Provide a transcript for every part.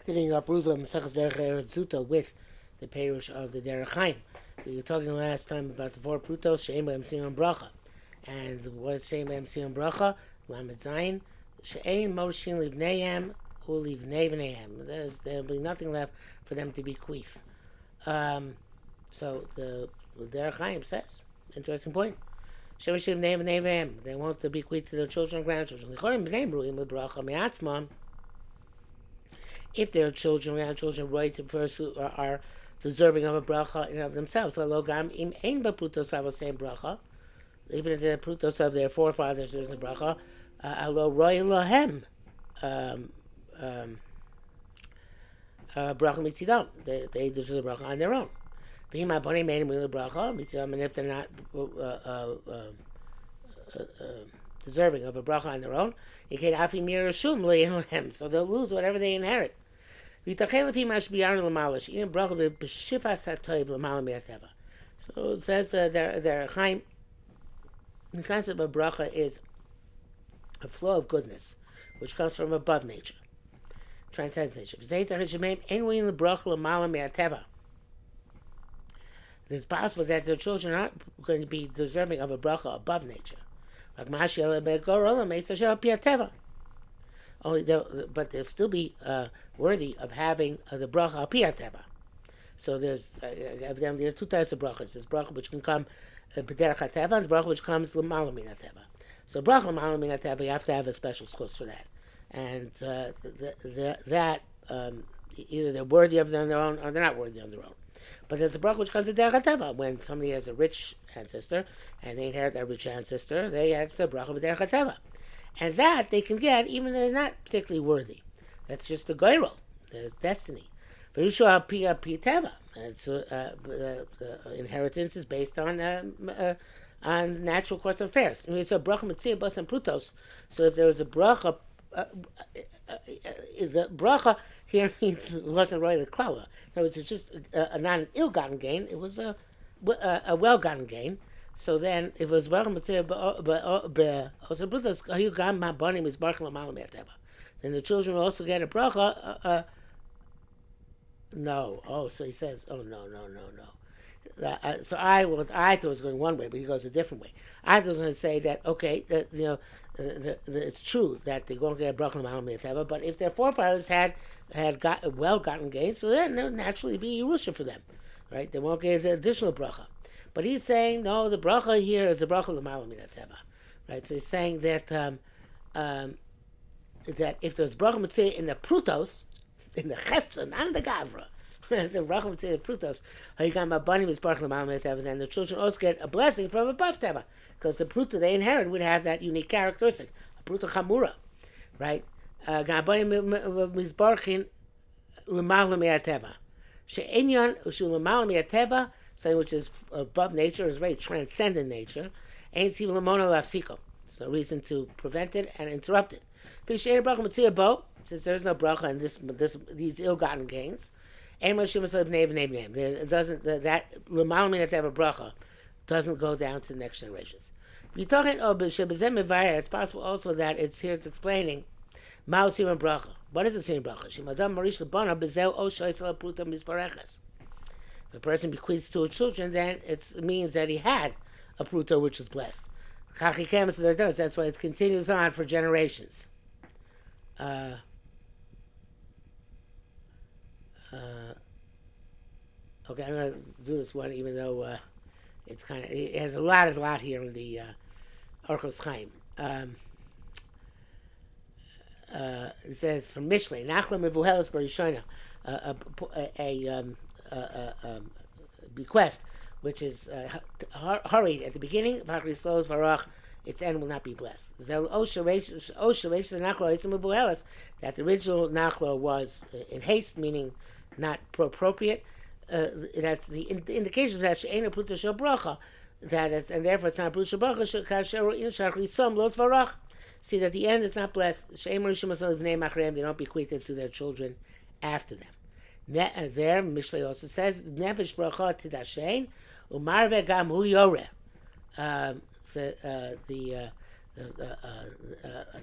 Continuing our Prutos Maseches Derech Eretz Zuta with the Perush of the Derech. We were talking last time about the four Prutos, She'ein B'hem Sion Bracha. And what is She'ein B'hem Sion Bracha? Lamed Zayin. She'ein Moshin Livneihem Ulivnei Vneihem. There'll be nothing left for them to bequeath. So the Derech says, interesting point. They won't bequeath to their children and grandchildren. If their children and grandchildren are deserving of a bracha in and of themselves. Even if the Prutos of their forefathers there's a bracha, bracha mitzidam. They deserve a bracha on their own. And if they're not deserving of a bracha on their own, so they'll lose whatever they inherit. So it says the concept of bracha is a flow of goodness, which comes from above nature, transcends nature. It's possible that their children aren't going to be deserving of a bracha above nature. But they'll still be worthy of having the bracha al pi hateva. So there's evidently there are two types of brachas. There's bracha which can come b'derech hateva, and the bracha which comes l'mala min hateva. So bracha l'mala min hateva, you have to have a special source for that, and that either they're worthy of them on their own or they're not worthy on their own. But there's a bracha which comes to derech hateva. When somebody has a rich ancestor and they inherit that rich ancestor, they have a bracha b'derech hateva. And that they can get even though they're not particularly worthy. That's just the goyrel. There's destiny. It's the inheritance is based on natural course of affairs. It's a bracha mitzvah bas and prutos. So if there was a bracha, the bracha here means it wasn't really the klala. No, it's just not an ill-gotten gain. It was a well-gotten gain. So then, if it was then the children will also get a bracha. No. Oh, so he says, oh, no. So I thought it was going one way, but he goes a different way. I thought it was going to say that, okay, it's true that they won't get a bracha, but if their forefathers had got well-gotten gains, so then there would naturally be Yerusha for them, right? They won't get an additional bracha. But he's saying, no, the bracha here is the bracha l'mala min hatzeva, right? So he's saying that that if there's bracha mitzvah in the prutos, in the chetza, not in the gavra, the bracha mitzvah in the prutos, then the children also get a blessing from above teva, because the pruta they inherit would have that unique characteristic, a pruta chamura, right? Mizbarchin l'mala min hatzeva, she'enyan ushu l'mala min hatzeva. Something which is above nature, is very transcendent nature. Ain't even lamona lafsiko. There's no reason to prevent it and interrupt it. Since there's no bracha in these ill-gotten gains, it doesn't that lamona that they have a bracha doesn't go down to the next generations. It's possible also that it's explaining ma'osim bracha. What is the same bracha? If a person bequeaths to his children, then it means that he had a pruto which is blessed. That's why it continues on for generations. Okay, I'm going to do this one, even though it has a lot here in the Berachos Chaim. It says from Mishlei, Nachla mevuhelas barishona, a bequest which is hurried at the beginning, its end will not be blessed. That the original nachla was in haste, meaning not appropriate. That's the indication that she'ein a pruta shel bracha, that is, and therefore it's not a pruta shel bracha. See that the end is not blessed. They don't bequeath it to their children after them. There, Mishlei also says, Nefesh bracha tidashein, umarve gam hu yoreh.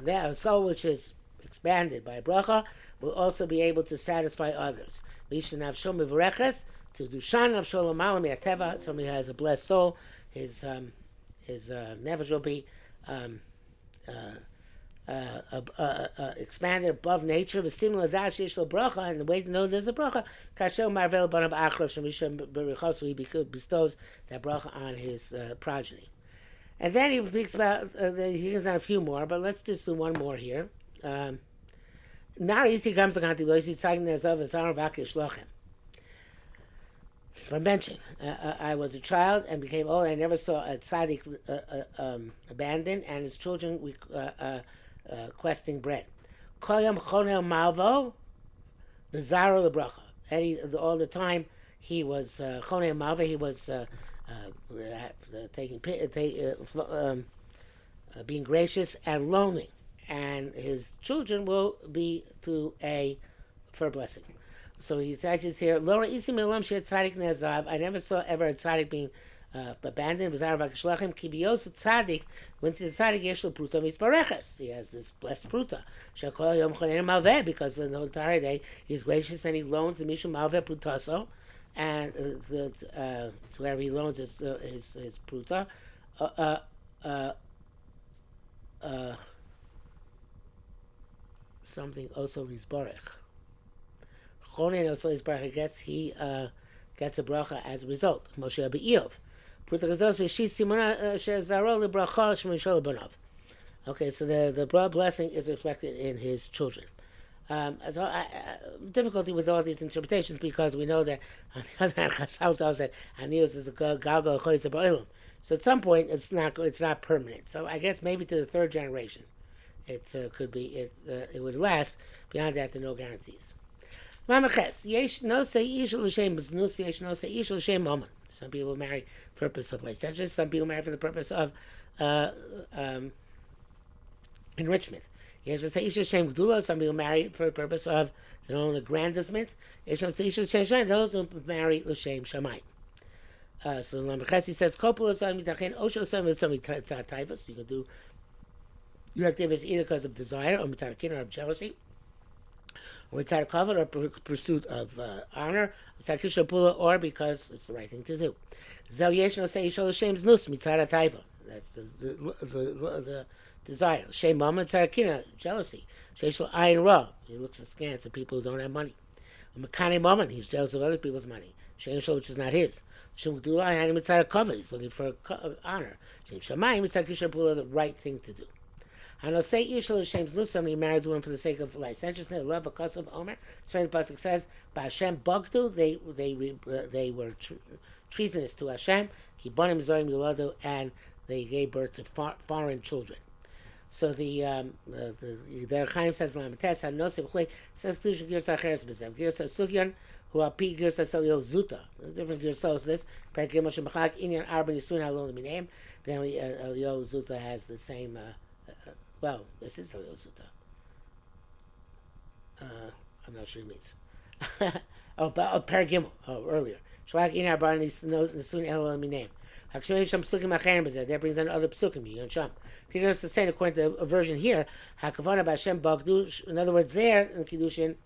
The soul which is expanded by bracha, will also be able to satisfy others. To do shan of shalom alam yateva. Somebody who has a blessed soul, his nefesh will be expanded above nature. But similar bracha, and the way to know there's a bracha, kasher marvel banav achrav shemisha berachos, he bestows that bracha on his progeny. And then he speaks about he gives out a few more, but let's just do one more here. Naris he comes to Kanti Lois, he's talking as of his Vakish Lochem. For mention, I was a child and became old. I never saw a tzaddik abandoned and his children questing bread. Koyam chonel malvo, bizarro lebracha. All the time he was chonel malvo. He was being gracious and loaning, and his children will be for a blessing. So he touches here. Lora isim elam she tzaddik nezav. I never saw ever a tzaddik being abandoned. Bizarre vakashlachem kibiyos tzaddik. When the tzaddik yeshlo pruta mis Berachos, he has this blessed pruta. Shakol yom chonen malveh, because the entire day he's gracious and he loans the mishum malveh prutaso, and where he loans his pruta. Something also lisbarech. Chonen also lisbarech. I guess he gets a bracha as a result. Moshe Abiyov. Pruta gazos v'shit simona shezaro lebracha shemishol banav. Okay, so the blessing is reflected in his children. Difficulty with all these interpretations, because we know that on the other hand, Chazal tells that Anius is a galgal choyz ba'olam. So at some point, it's not permanent. So I guess maybe to the third generation, it could be it would last. Beyond that, there are no guarantees. Marrages. Yesh no say ish l'shem b'znus v'yesh no say ish l'shem mammon. Some people marry for the purpose of licentious. Some people marry for the purpose of enrichment. Yesh no say ish l'shem gdula. Some people marry for the purpose of their own aggrandizement. Yesh no say ish l'shem shamayim. Those who marry l'shem shamayim. So Marrages, he says, "Kopulos on mitachin osho some tzataivas." You can do your activities either because of desire or mitarakin or of jealousy, or mitzad kavod or pursuit of honor, or because it's the right thing to do. Zel yesh no say ishol shem's nus mitzad taiva. That's the desire. Shem mama mitzad jealousy. Sheishlo ayin ra. He looks askance at people who don't have money. Mekane mama, he's jealous of other people's money. Shem shol, which is not his. Shem gdula ayin mitzad kavod. He's looking for honor. Shem shamayim mitzad kisha pula, the right thing to do. And I'll say Ishal Hashem's Nus, somebody marries one for the sake of licentiousness, love, a custom, Omer. So the pasuk says, "Ba'Hashem Bogdu," they were treasonous to Hashem. Kibonim Zorim Yuladu, and they gave birth to foreign children. So the Derech Chaim says, "Lamates Hanosei B'chlei," says Tushim Girsa Cheres B'Zev Girsa Sugyan, who api Girsa Selio Zuta. Different Girsos. This Perek Gimel Shemachak Inyan Arba Nisun Halol Minaim. Then Elio Zuta has the same. Well, this is Elio Zuta. I'm not sure what it means. Perek Gimel. Earlier. Shemachak Inyan Arba Nisun Halol Minaim. That brings in other psukim. You know, if you're going to say, according to a version here, Hakavana B'Hashem Bagdu. In other words, there in Kiddushin,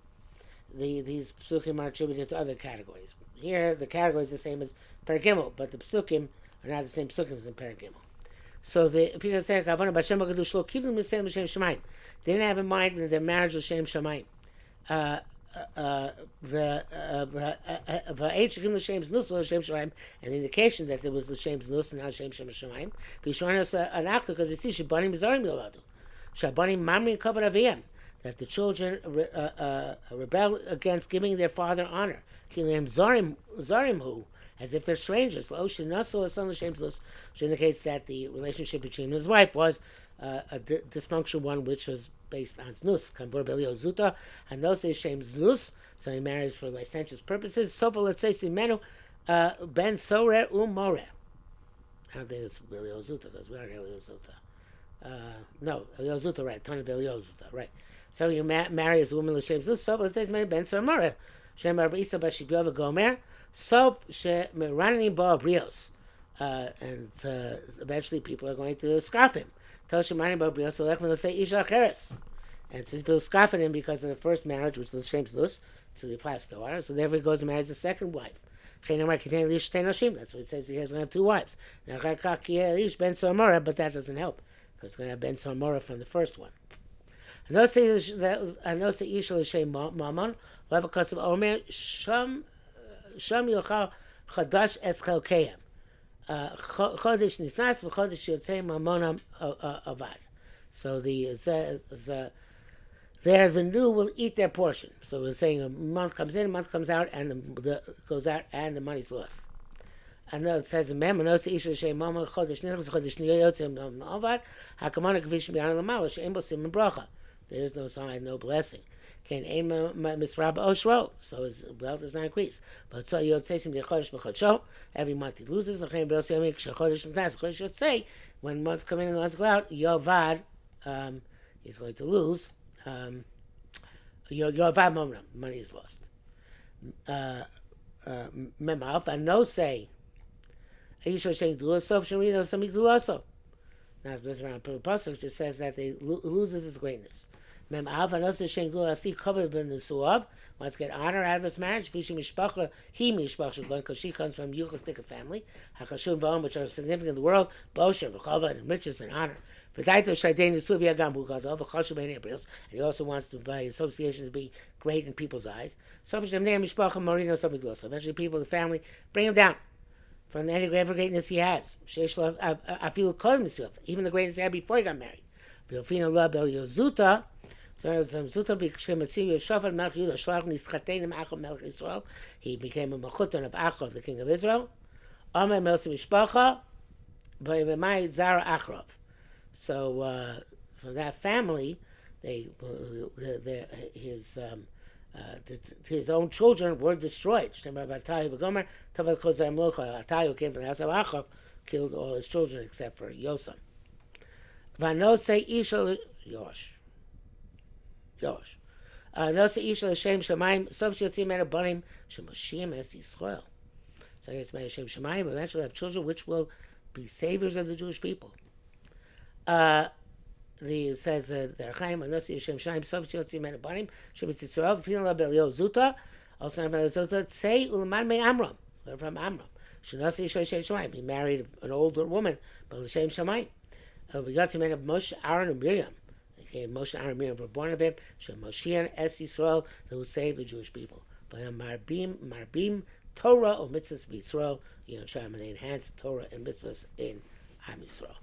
these psukim are attributed to other categories. Here, the category is the same as Perek Gimel, but the psukim are not the same psukim as in Perek Gimel. So if you're going to say Hakavana B'Hashem Bagdu Shlo Kivlim L'Shem L'Shem Shemayim, they didn't have in mind in their marriage L'Shem Shemayim. And the indication that there was the Shem's Nus and not Shem Shemayim. Because you see, Shabanim Zarim Yoladu. Shabanim Mamri covered Aviyam. That the children rebel against giving their father honor. Kilim Zarim Hu, as if they're strangers. Which indicates that the relationship between him and his wife was a dysfunctional one, which was based on znus. Kanvor Belio Zuta, and those say Shem znus, so he marries for licentious purposes. So for let's say Simenu ben Sore Umore. I don't think it's Belio Zuta because we aren't Elio Zuta. No, Elio Zuta, right? Tony Belio Zuta, right? So you marry as a woman with Shem znus. So let's say Simenu ben Sore More. Shem Arba Isa Bashibiyov Gomer. So she Merani Ba Brios, and eventually people are going to scoff him. Tell Shemani Ba Brios. So let's say Isha Cheres. And since people scoff at him because of the first marriage, which was Shem's Luz, to the last daughter, so therefore he goes and marries the second wife. That's what it says he has going to have two wives. But that doesn't help because he's going to have Ben Samora from the first one. I know say Isha l'shem Mammon, because of Omer Sham Yochal Chadash Es Chelkeim. Chodesh Nifnas v'Chodesh Yotzei Mammonam Avad. So there the new will eat their portion. So we're saying a month comes in, a month comes out, and goes out, and the money's lost. And then it says in Mem, "Anos Isha Shem Mama Chodesh Nichnas Chodesh Niyotzem Avad Hakamana Kvish Miyan Lamala She'em Bosim and Bracha." There is no sign, no blessing. Can aim Misrab Oshro, so his wealth does not increase. But so Yotzesim the Chodesh B'Chodsho, every month he loses. Achem B'Os Yomik Shechodesh Nifnas. Chodesh should say when months come in and months go out, Yovad, he's going to lose. Yovad Momram, money is lost. Memav, and no say. Aisha Shen Dulasov Shemino Samik Dulaso. Now this around Prutos just says that they loses his greatness. Memav and also Shen Dulasi covered in the Suav wants to get honor out of this marriage. Vishi Mishpacha, he Mishpacha because she comes from Yuchastika family. Hakashun Baum, which are significant in the world, Bosher, Bechava, and riches and honor. And he also wants to, by association, to be great in people's eyes. So eventually people, the family, bring him down from the ever greatness he has. I feel even the greatness he had before he got married. He became a mechutan of Achrav, the king of Israel. So from that family, his own children were destroyed. Atayu came from the house of Achav, killed all his children except for Yosam. Vanose Isha Yosh. Nose Isha L'Shem Shemaim. Sof Sheyotzim Mena Banim Shemoshim Es Yisrael. So it's my Shem Shemaim. Eventually have children which will be saviors of the Jewish people. It says Derech Eretz Zuta, also Zuta. Say Ulman Me Amram, from Amram. He married an older woman, but L'Shem Shamayim. We got to men of Moshe, Aaron, and Miriam. Moshe, Aaron, and Miriam were born of him. Shemoshian Es Yisrael, who saved the Jewish people. But Marbim Torah or mitzvahs Yisrael, and they enhanced Torah and mitzvahs in Am Yisrael.